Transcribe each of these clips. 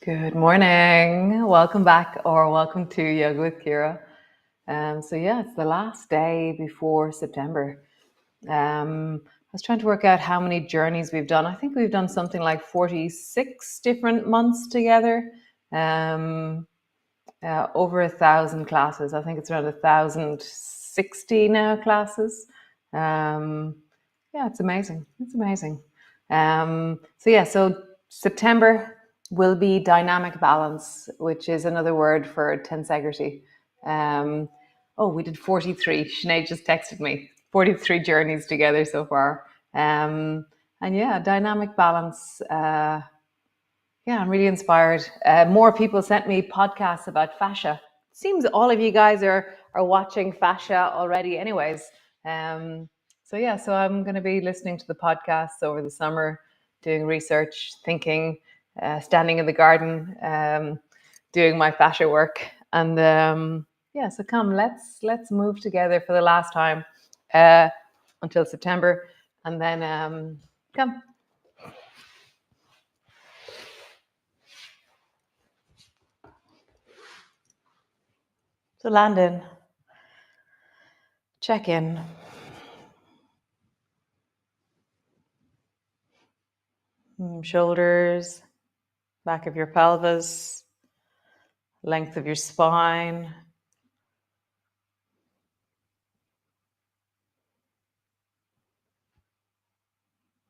Good morning. Welcome back or welcome to Yoga with Ciara. It's the last day before September. I was trying to work out how many journeys we've done. I think we've done something like 46 different months together. Over 1,000 classes. I think it's around 1,060 now classes. It's amazing. It's amazing. So September will be dynamic balance, which is another word for tensegrity. We did 43. Sinead just texted me. 43 journeys together so far. Dynamic balance. I'm really inspired. More people sent me podcasts about fascia. Seems all of you guys are watching fascia already anyways. So I'm going to be listening to the podcasts over the summer, doing research, thinking, standing in the garden, doing my fascia work. And so come, let's move together for the last time until September. And then come. So land in, check in. Shoulders, back of your pelvis, length of your spine.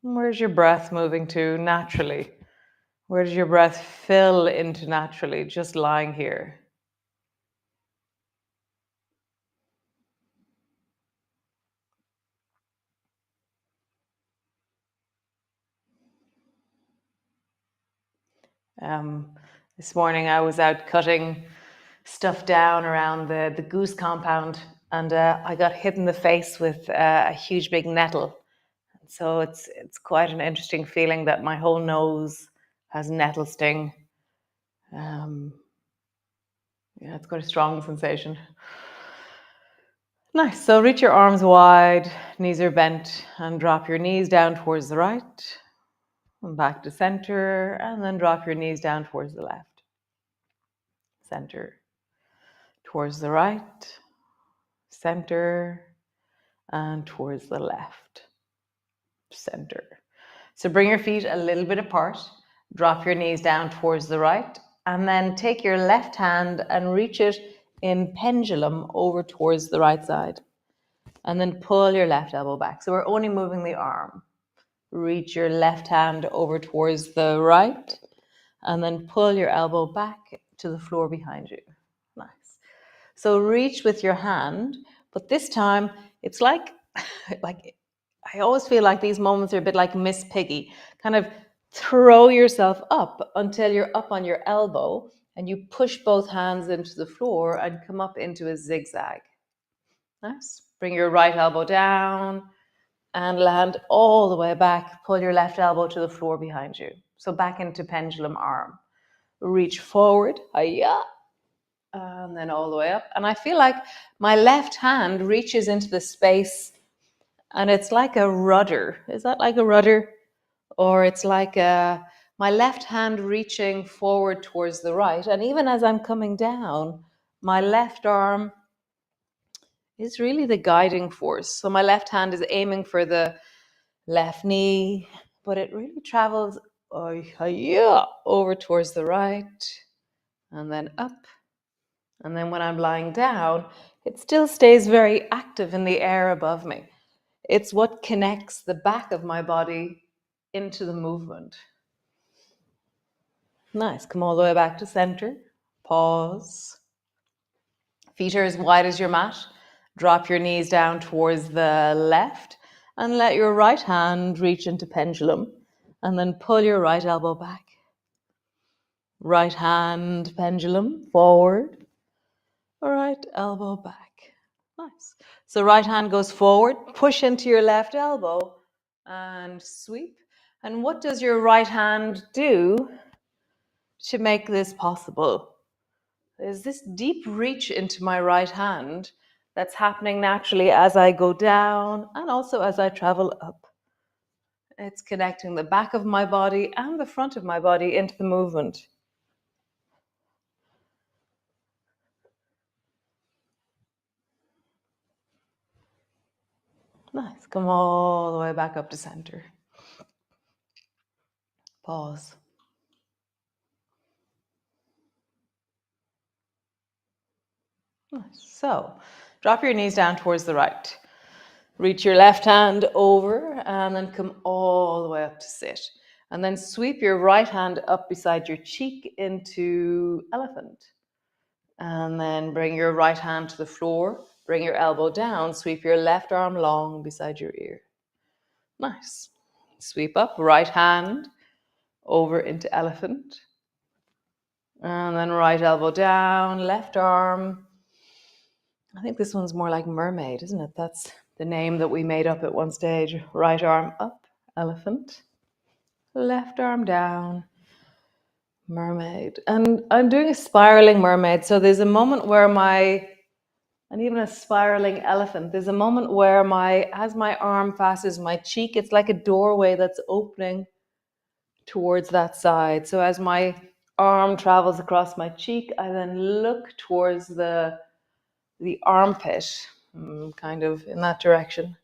Where's your breath moving to naturally? Where does your breath fill into naturally, just lying here? This morning I was out cutting stuff down around the goose compound, and I got hit in the face with a huge big nettle. So it's quite an interesting feeling that my whole nose has nettle sting. It's quite a strong sensation. Nice. So reach your arms wide, knees are bent, and drop your knees down towards the right, and back to center, and then drop your knees down towards the left. Center, towards the right, center, and towards the left, center. So bring your feet a little bit apart, drop your knees down towards the right, and then take your left hand and reach it in pendulum over towards the right side. And then pull your left elbow back. So we're only moving the arm. Reach your left hand over towards the right, and then pull your elbow back to the floor behind you. Nice. So reach with your hand, but this time it's like I always feel like these moments are a bit like Miss Piggy. Kind of throw yourself up until you're up on your elbow, and you push both hands into the floor and come up into a zigzag. Nice. Bring your right elbow down and land all the way back. Pull your left elbow to the floor behind you. So back into pendulum arm. Reach forward, hiya, and then all the way up. And I feel like my left hand reaches into the space, and it's like a rudder. Is that like a rudder? Or it's like my left hand reaching forward towards the right. And even as I'm coming down, my left arm is really the guiding force. So my left hand is aiming for the left knee, but it really travels over towards the right, and then up. And then when I'm lying down, it still stays very active in the air above me. It's what connects the back of my body into the movement. Nice. Come all the way back to center. Pause. Feet are as wide as your mat. Drop your knees down towards the left and let your right hand reach into pendulum, and then pull your right elbow back. Right hand pendulum forward, right elbow back. Nice. So right hand goes forward, push into your left elbow and sweep. And what does your right hand do to make this possible? There's this deep reach into my right hand that's happening naturally as I go down and also as I travel up. It's connecting the back of my body and the front of my body into the movement. Nice. Come all the way back up to center. Pause. Nice. So, drop your knees down towards the right. Reach your left hand over and then come all the way up to sit. And then sweep your right hand up beside your cheek into elephant. And then bring your right hand to the floor. Bring your elbow down. Sweep your left arm long beside your ear. Nice. Sweep up, right hand over into elephant. And then right elbow down, left arm. I think this one's more like mermaid, isn't it? That's the name that we made up at one stage. Right arm up, elephant. Left arm down, mermaid. And I'm doing a spiraling mermaid. So there's a moment where and even a spiraling elephant, there's a moment where as my arm passes my cheek, it's like a doorway that's opening towards that side. So as my arm travels across my cheek, I then look towards the armpit, kind of in that direction.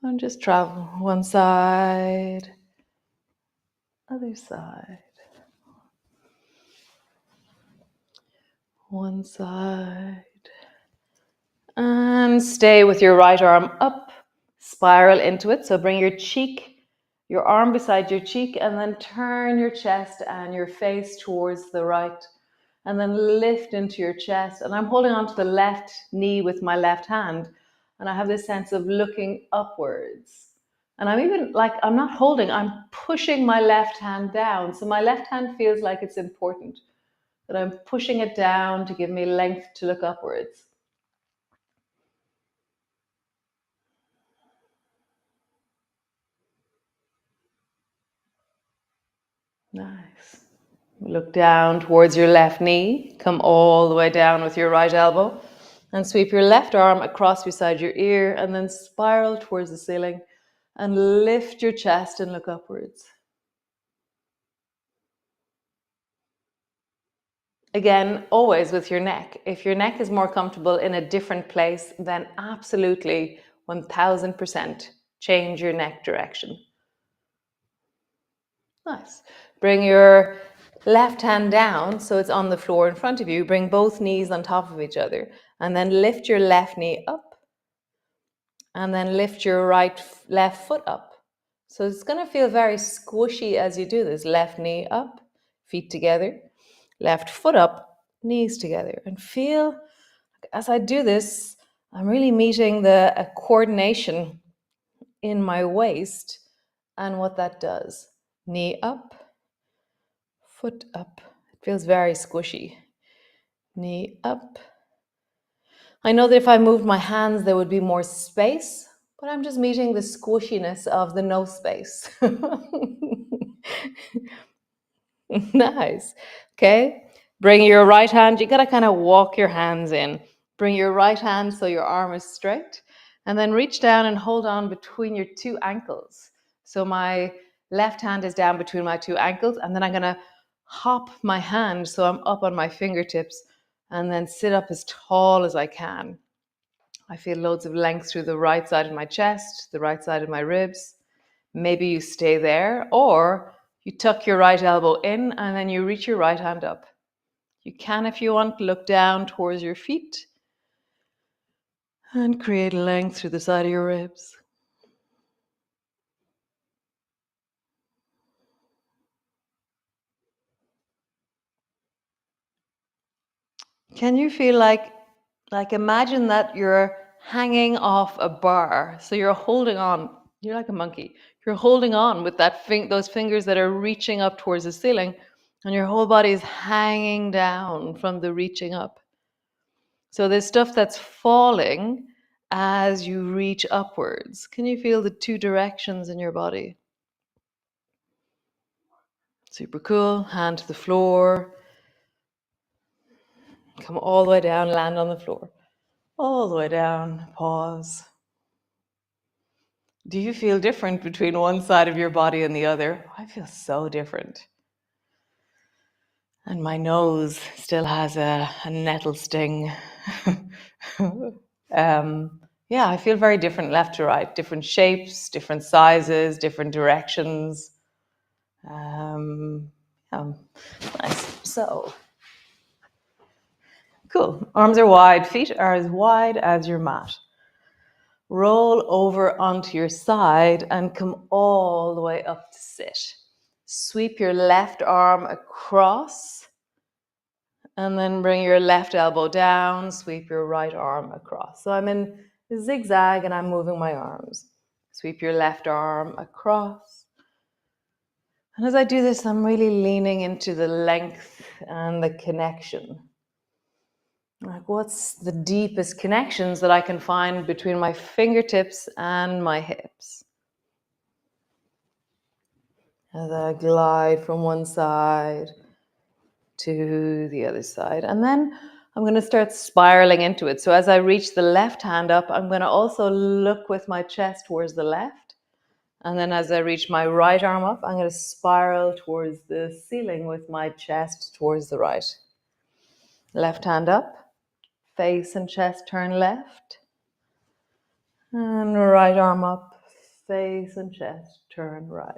And just travel one side, other side, one side. And stay with your right arm up, spiral into it. So bring your arm beside your cheek, and then turn your chest and your face towards the right. And then lift into your chest. And I'm holding onto the left knee with my left hand. And I have this sense of looking upwards. And I'm not holding, I'm pushing my left hand down. So my left hand feels like it's important, that I'm pushing it down to give me length to look upwards. Nice. Look down towards your left knee. Come all the way down with your right elbow. And sweep your left arm across beside your ear and then spiral towards the ceiling and lift your chest and look upwards. Again, always with your neck. If your neck is more comfortable in a different place, then absolutely 1000% change your neck direction. Nice. Bring your left hand down so it's on the floor in front of you. Bring both knees on top of each other and then lift your left knee up and then lift your left foot up. So it's going to feel very squishy as you do this. Left knee up, feet together, left foot up, knees together. And feel, as I do this, I'm really meeting the coordination in my waist and what that does. Knee up, foot up. It feels very squishy. Knee up. I know that if I moved my hands, there would be more space, but I'm just meeting the squishiness of the no space. Nice. Okay. Bring your right hand. You got to kind of walk your hands in. Bring your right hand so your arm is straight. And then reach down and hold on between your two ankles. So my left hand is down between my two ankles. And then I'm going to hop my hand so I'm up on my fingertips and then sit up as tall as I can. I feel loads of length through the right side of my chest, the right side of my ribs. Maybe you stay there, or you tuck your right elbow in and then you reach your right hand up. You can, if you want, look down towards your feet and create length through the side of your ribs. Can you feel like imagine that you're hanging off a bar. So you're holding on, you're like a monkey. You're holding on with those fingers that are reaching up towards the ceiling, and your whole body is hanging down from the reaching up. So there's stuff that's falling as you reach upwards. Can you feel the two directions in your body? Super cool. Hand to the floor. Come all the way down, land on the floor. All the way down, pause. Do you feel different between one side of your body and the other? I feel so different. And my nose still has a nettle sting. Yeah, I feel very different left to right, different shapes, different sizes, different directions. Yeah, nice. So, cool. Arms are wide, feet are as wide as your mat. Roll over onto your side and come all the way up to sit. Sweep your left arm across and then bring your left elbow down, sweep your right arm across. So I'm in a zigzag and I'm moving my arms. Sweep your left arm across. And as I do this, I'm really leaning into the length and the connection. Like, what's the deepest connections that I can find between my fingertips and my hips? As I glide from one side to the other side. And then I'm going to start spiraling into it. So as I reach the left hand up, I'm going to also look with my chest towards the left. And then as I reach my right arm up, I'm going to spiral towards the ceiling with my chest towards the right. Left hand up, face and chest turn left. And right arm up, face and chest turn right.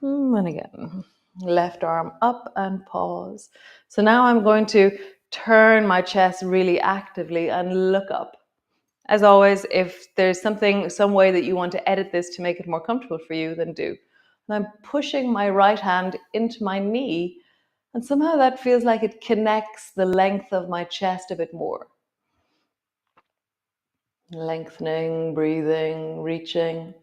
And again, left arm up and pause. So now I'm going to turn my chest really actively and look up. As always, if there's some way that you want to edit this to make it more comfortable for you, then do. And I'm pushing my right hand into my knee, and somehow that feels like it connects the length of my chest a bit more. Lengthening, breathing, reaching.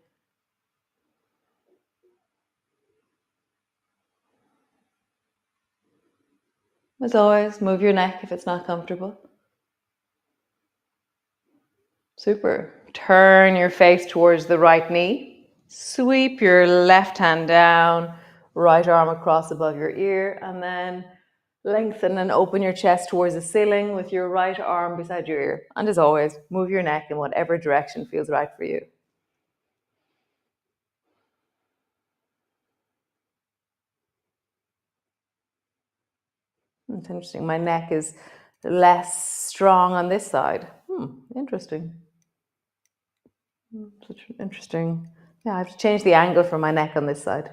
As always, move your neck if it's not comfortable. Super. Turn your face towards the right knee. Sweep your left hand down, right arm across above your ear, and then lengthen and open your chest towards the ceiling with your right arm beside your ear. And as always, move your neck in whatever direction feels right for you. It's interesting. My neck is less strong on this side. Interesting. Such interesting. Yeah, I have to change the angle for my neck on this side.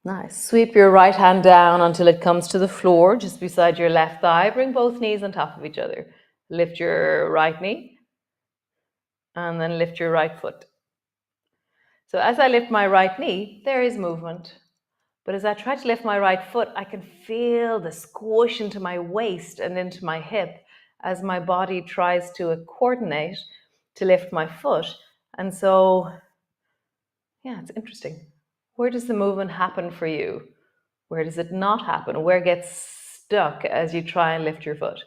Nice. Sweep your right hand down until it comes to the floor just beside your left thigh. Bring both knees on top of each other. Lift your right knee and then lift your right foot. So as I lift my right knee, there is movement. But as I try to lift my right foot, I can feel the squish into my waist and into my hip as my body tries to coordinate to lift my foot. And so, yeah, it's interesting. Where does the movement happen for you? Where does it not happen? Where gets stuck as you try and lift your foot?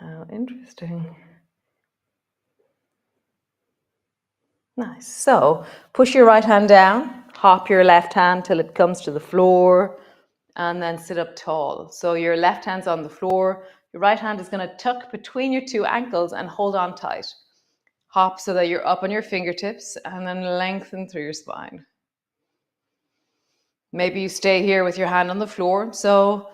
How interesting. Nice. So push your right hand down, hop your left hand till it comes to the floor, and then sit up tall. So your left hand's on the floor, your right hand is going to tuck between your two ankles and hold on tight. Hop so that you're up on your fingertips and then lengthen through your spine. Maybe you stay here with your hand on the floor. So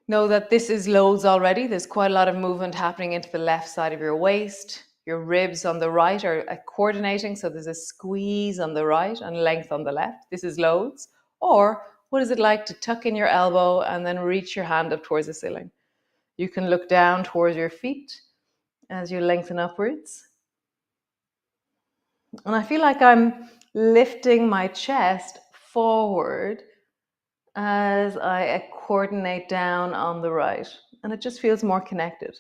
know that this is loads already. There's quite a lot of movement happening into the left side of your waist. Your ribs on the right are coordinating. So there's a squeeze on the right and length on the left. This is loads. Or what is it like to tuck in your elbow and then reach your hand up towards the ceiling? You can look down towards your feet as you lengthen upwards. And I feel like I'm lifting my chest forward as I coordinate down on the right. And it just feels more connected.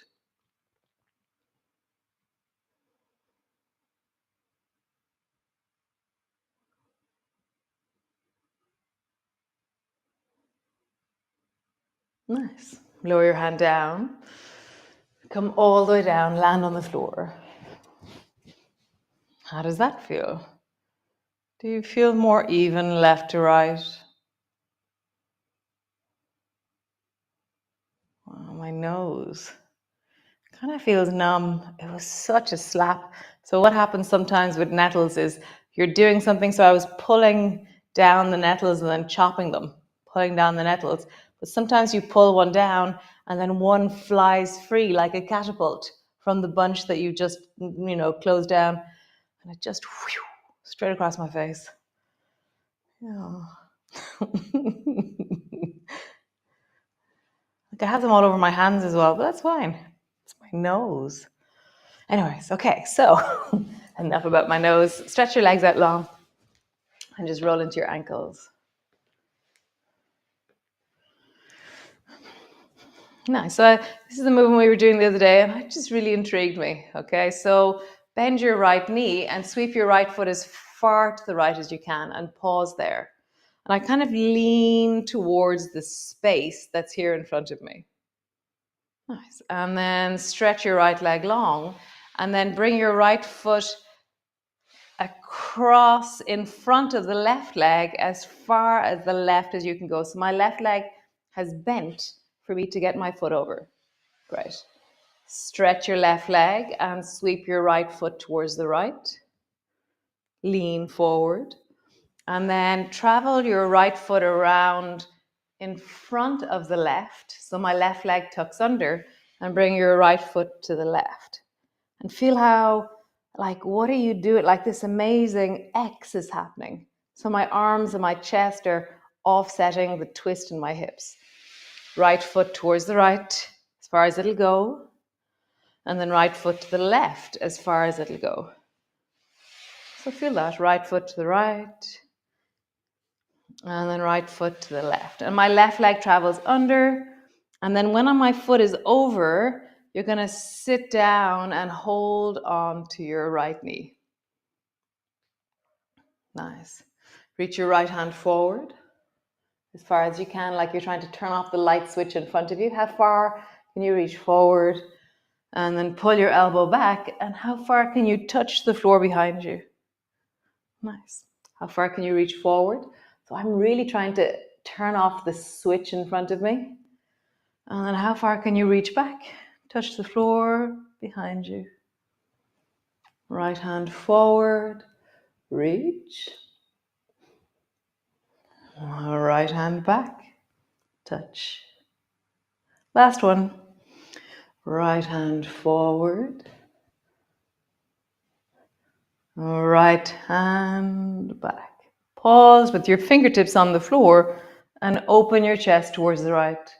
Nice. Lower your hand down. Come all the way down, land on the floor. How does that feel? Do you feel more even left to right? Wow, my nose kind of feels numb. It was such a slap. So what happens sometimes with nettles is you're doing something. So I was pulling down the nettles and then chopping them, pulling down the nettles. But sometimes you pull one down and then one flies free like a catapult from the bunch that you just, closed down. And it just straight across my face. Yeah. I have them all over my hands as well, but that's fine. It's my nose. Anyways, okay, so enough about my nose. Stretch your legs out long and just roll into your ankles. Nice. So this is the movement we were doing the other day, and it just really intrigued me. Okay, so bend your right knee and sweep your right foot as far to the right as you can and pause there. And I kind of lean towards the space that's here in front of me. Nice. And then stretch your right leg long and then bring your right foot across in front of the left leg as far as the left as you can go. So my left leg has bent for me to get my foot over. Great. Stretch your left leg and sweep your right foot towards the right. Lean forward. And then travel your right foot around in front of the left. So my left leg tucks under and bring your right foot to the left. And feel how, what are you doing? Like this amazing X is happening. So my arms and my chest are offsetting the twist in my hips. Right foot towards the right, as far as it'll go. And then right foot to the left, as far as it'll go. So feel that, right foot to the right. And then right foot to the left. And my left leg travels under. And then when my foot is over, you're going to sit down and hold on to your right knee. Nice. Reach your right hand forward as far as you can, like you're trying to turn off the light switch in front of you. How far can you reach forward? And then pull your elbow back. And how far can you touch the floor behind you? Nice. How far can you reach forward? So I'm really trying to turn off the switch in front of me. And then how far can you reach back? Touch the floor behind you. Right hand forward, reach. Right hand back, touch. Last one. Right hand forward. Right hand back. Pause with your fingertips on the floor and open your chest towards the right.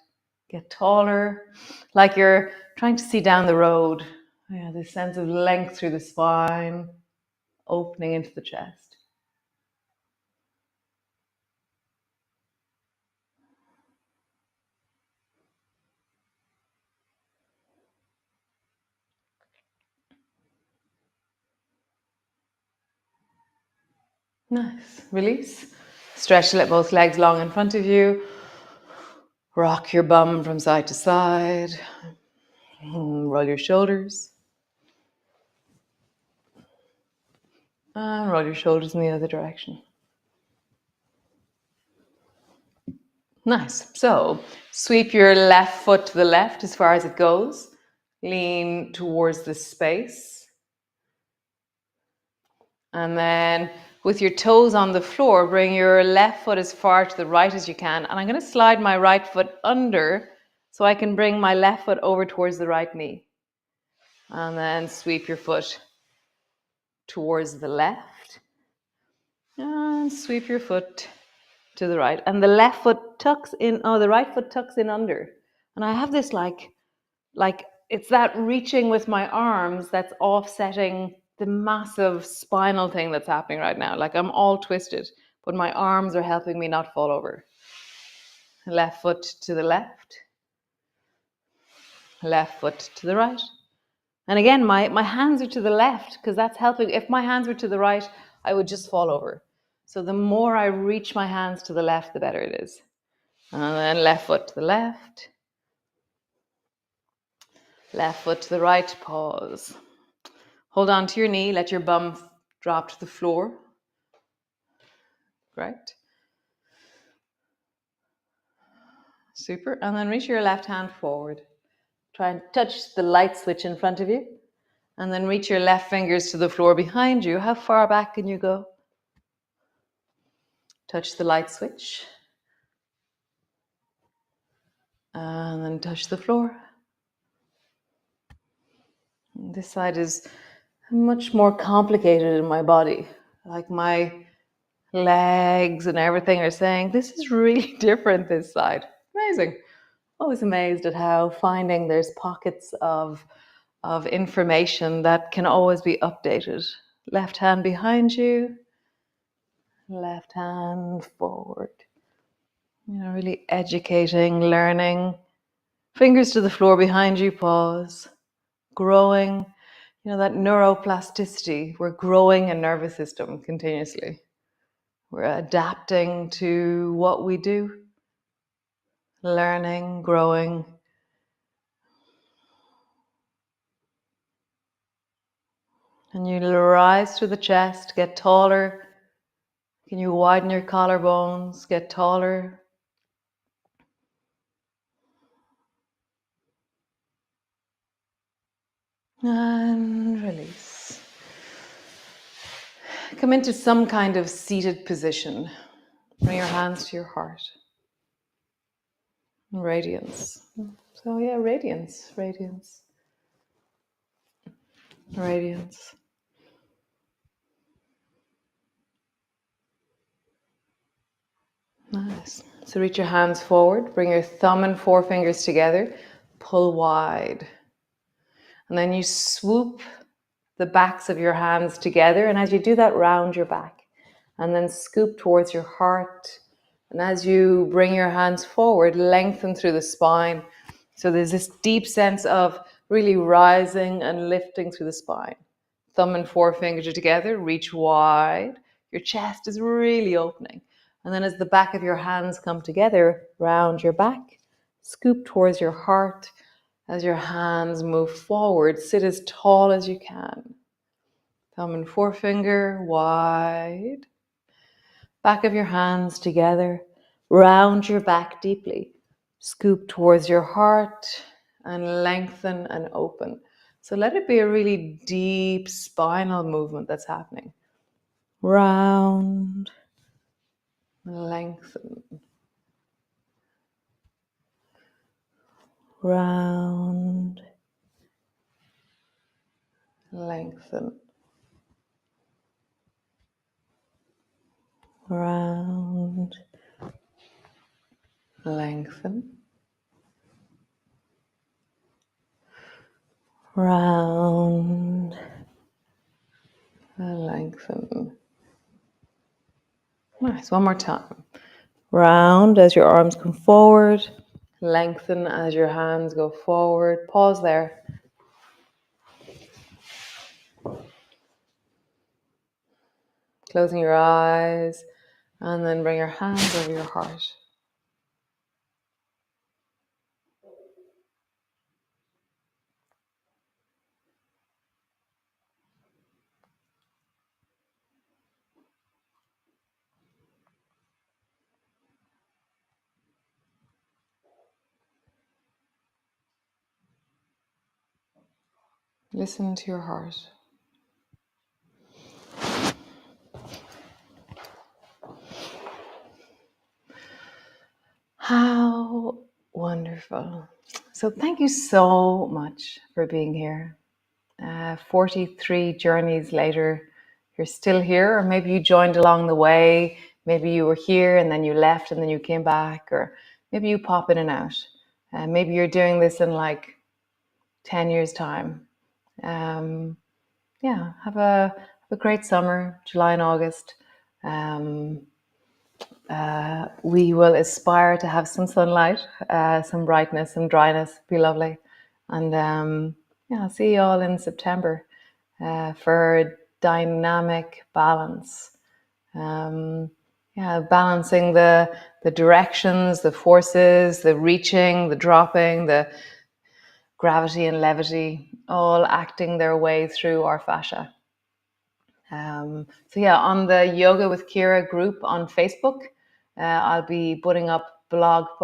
Get taller, like you're trying to see down the road. Yeah, this sense of length through the spine, opening into the chest. Nice. Release. Stretch, let both legs long in front of you. Rock your bum from side to side. Roll your shoulders. And roll your shoulders in the other direction. Nice. So sweep your left foot to the left as far as it goes. Lean towards the space. And then with your toes on the floor, bring your left foot as far to the right as you can. And I'm going to slide my right foot under so I can bring my left foot over towards the right knee. And then sweep your foot towards the left. And sweep your foot to the right. And the left foot tucks in, the right foot tucks in under. And I have this like it's that reaching with my arms that's offsetting the massive spinal thing that's happening right now. Like I'm all twisted, but my arms are helping me not fall over. Left foot to the left. Left foot to the right. And again, my hands are to the left because that's helping. If my hands were to the right, I would just fall over. So the more I reach my hands to the left, the better it is. And then left foot to the left. Left foot to the right, pause. Hold on to your knee, let your bum drop to the floor. Great. Super. And then reach your left hand forward. Try and touch the light switch in front of you. And then reach your left fingers to the floor behind you. How far back can you go? Touch the light switch. And then touch the floor. This side is much more complicated in my body. Like my legs and everything are saying, this is really different this side. Amazing. Always amazed at how finding there's pockets of information that can always be updated. Left hand behind you, left hand forward. Really educating, learning. Fingers to the floor behind you, pause. Growing, that neuroplasticity. We're growing a nervous system continuously. We're adapting to what we do, learning, growing. And you'll rise through the chest, get taller. Can you widen your collarbones, get taller? And release. Come into some kind of seated position. Bring your hands to your heart. Radiance. So yeah, radiance, radiance, radiance. Nice. So reach your hands forward. Bring your thumb and forefingers together. Pull wide. And then you swoop the backs of your hands together. And as you do that, round your back. And then scoop towards your heart. And as you bring your hands forward, lengthen through the spine. So there's this deep sense of really rising and lifting through the spine. Thumb and forefinger together, reach wide. Your chest is really opening. And then as the back of your hands come together, round your back, scoop towards your heart. As your hands move forward, sit as tall as you can. Thumb and forefinger wide. Back of your hands together, round your back deeply. Scoop towards your heart and lengthen and open. So let it be a really deep spinal movement that's happening. Round, lengthen. Round, lengthen. Round, lengthen. Round, lengthen. Nice, one more time. Round as your arms come forward. Lengthen as your hands go forward. Pause there. Closing your eyes. And then bring your hands over your heart. Listen to your heart. How wonderful. So thank you so much for being here. 43 journeys later, you're still here, or maybe you joined along the way. Maybe you were here and then you left and then you came back, or maybe you pop in and out. Maybe you're doing this in like 10 years' time. Have a great summer, July and August. We will aspire to have some sunlight, some brightness, some dryness. Be lovely. And I'll see you all in September for dynamic balance. Balancing the directions, the forces, the reaching, the dropping, the gravity and levity, all acting their way through our fascia. On the Yoga with Ciara group on Facebook, I'll be putting up podcasts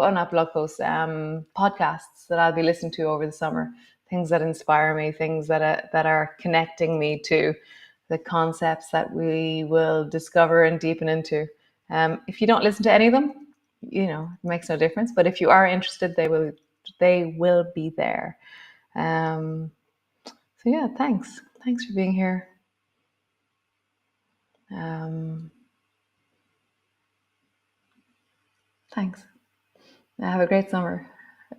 that I'll be listening to over the summer. Things that inspire me, things that are connecting me to the concepts that we will discover and deepen into If you don't listen to any of them, it makes no difference. But if you are interested, they will be there. So yeah, thanks for being here. Thanks. Have a great summer.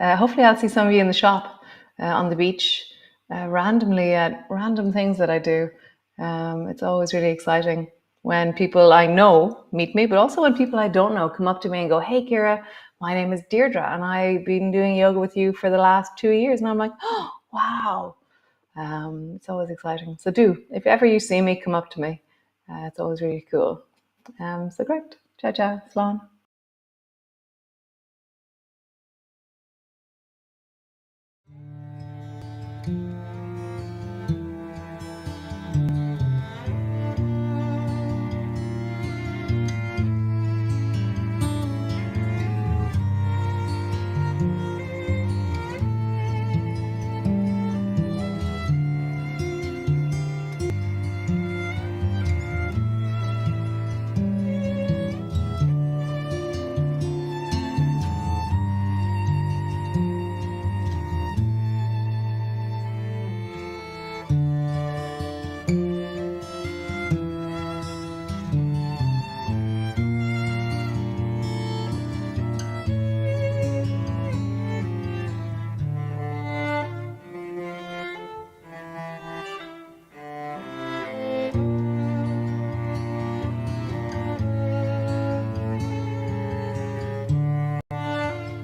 Hopefully I'll see some of you in the shop, on the beach, randomly at random things that I do. It's always really exciting when people I know meet me, but also when people I don't know come up to me and go, "Hey, Ciara, my name is Deirdre, and I've been doing yoga with you for the last 2 years." And I'm like, "Oh, wow." It's always exciting. So if ever you see me, come up to me. It's always really cool. So great. Ciao, ciao. Slán.